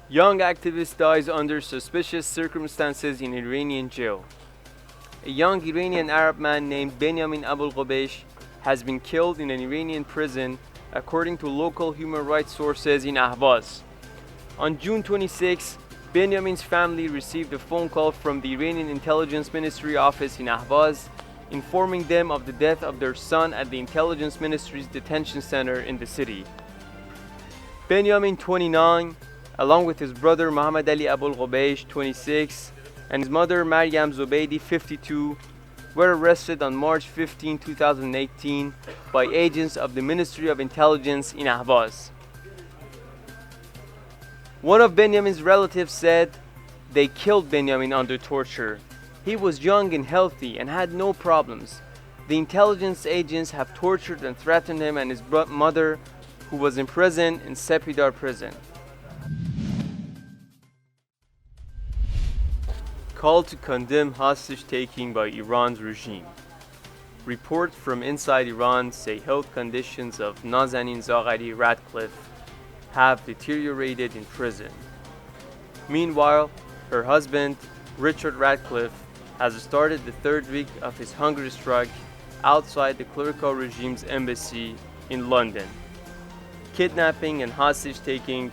Young activist dies under suspicious circumstances in Iranian jail. A young Iranian Arab man named Benyamin Albughobeish has been killed in an Iranian prison, according to local human rights sources in Ahvaz. On June 26, Benyamin's family received a phone call from the Iranian Intelligence Ministry office in Ahvaz, informing them of the death of their son at the Intelligence Ministry's detention center in the city. Benyamin, 29, along with his brother Mohammad-Ali Albughobeish, 26, and his mother Maryam Zobeidi, 52, were arrested on March 15, 2018 by agents of the Ministry of Intelligence in Ahvaz. One of Benyamin's relatives said they killed Benyamin under torture. He was young and healthy and had no problems. The intelligence agents have tortured and threatened him and his mother, who was in prison in Sepidar Prison. Call to condemn hostage-taking by Iran's regime. Reports from inside Iran say health conditions of Nazanin Zaghari Ratcliffe have deteriorated in prison. Meanwhile, her husband, Richard Ratcliffe, has started the third week of his hunger strike outside the clerical regime's embassy in London. Kidnapping and hostage-taking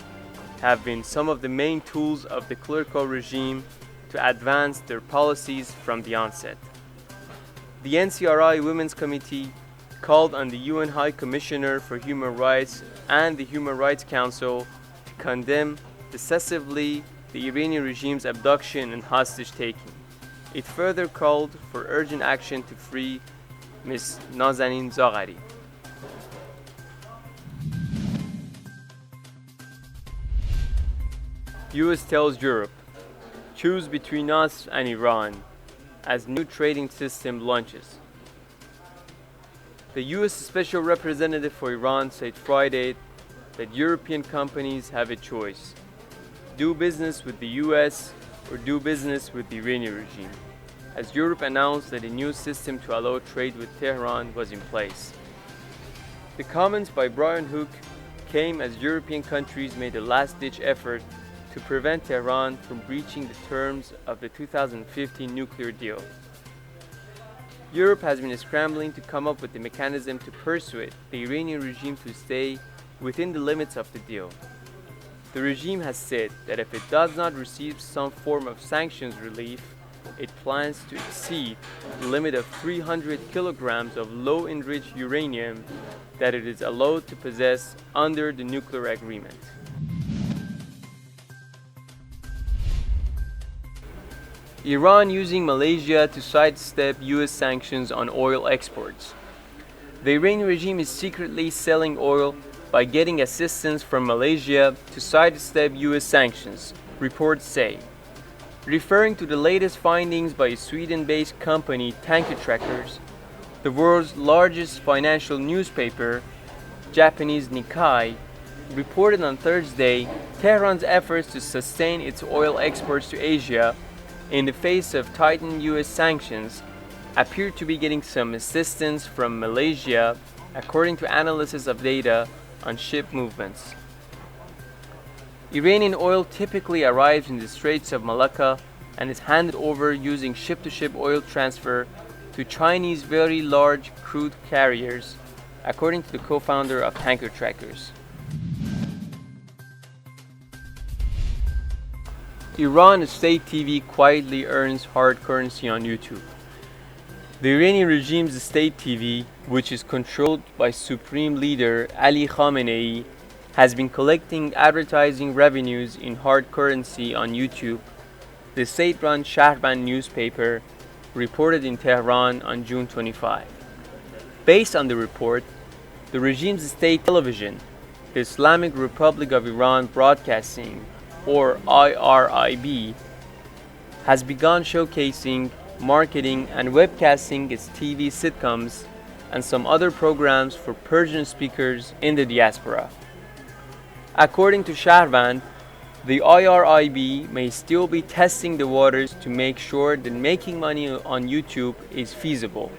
have been some of the main tools of the clerical regime to advance their policies from the onset. The NCRI Women's Committee called on the UN High Commissioner for Human Rights and the Human Rights Council to condemn decisively the Iranian regime's abduction and hostage-taking. It further called for urgent action to free Ms. Nazanin Zaghari. US tells Europe, choose between us and Iran as new trading system launches. The US Special Representative for Iran said Friday that European companies have a choice: do business with the US or do business with the Iranian regime, as Europe announced that a new system to allow trade with Tehran was in place. The comments by Brian Hook came as European countries made a last-ditch effort to prevent Tehran from breaching the terms of the 2015 nuclear deal. Europe has been scrambling to come up with a mechanism to persuade the Iranian regime to stay within the limits of the deal. The regime has said that if it does not receive some form of sanctions relief, it plans to exceed the limit of 300 kilograms of low-enriched uranium that it is allowed to possess under the nuclear agreement. Iran using Malaysia to sidestep US sanctions on oil exports. The Iranian regime is secretly selling oil by getting assistance from Malaysia to sidestep US sanctions, reports say. Referring to the latest findings by a Sweden-based company, Tanker Trackers, the world's largest financial newspaper, Japanese Nikkei, reported on Thursday Tehran's efforts to sustain its oil exports to Asia in the face of tightened US sanctions appear to be getting some assistance from Malaysia, according to analysis of data on ship movements. Iranian oil typically arrives in the Straits of Malacca and is handed over using ship-to-ship oil transfer to Chinese very large crude carriers, according to the co-founder of Tanker Trackers. Iran state TV quietly earns hard currency on YouTube. The Iranian regime's state TV, which is controlled by Supreme Leader Ali Khamenei, has been collecting advertising revenues in hard currency on YouTube, the state-run Shahrban newspaper reported in Tehran on June 25. Based on the report, the regime's state television, the Islamic Republic of Iran Broadcasting, or IRIB, has begun showcasing, marketing, and webcasting its TV sitcoms and some other programs for Persian speakers in the diaspora. According to Shahrban, the IRIB may still be testing the waters to make sure that making money on YouTube is feasible.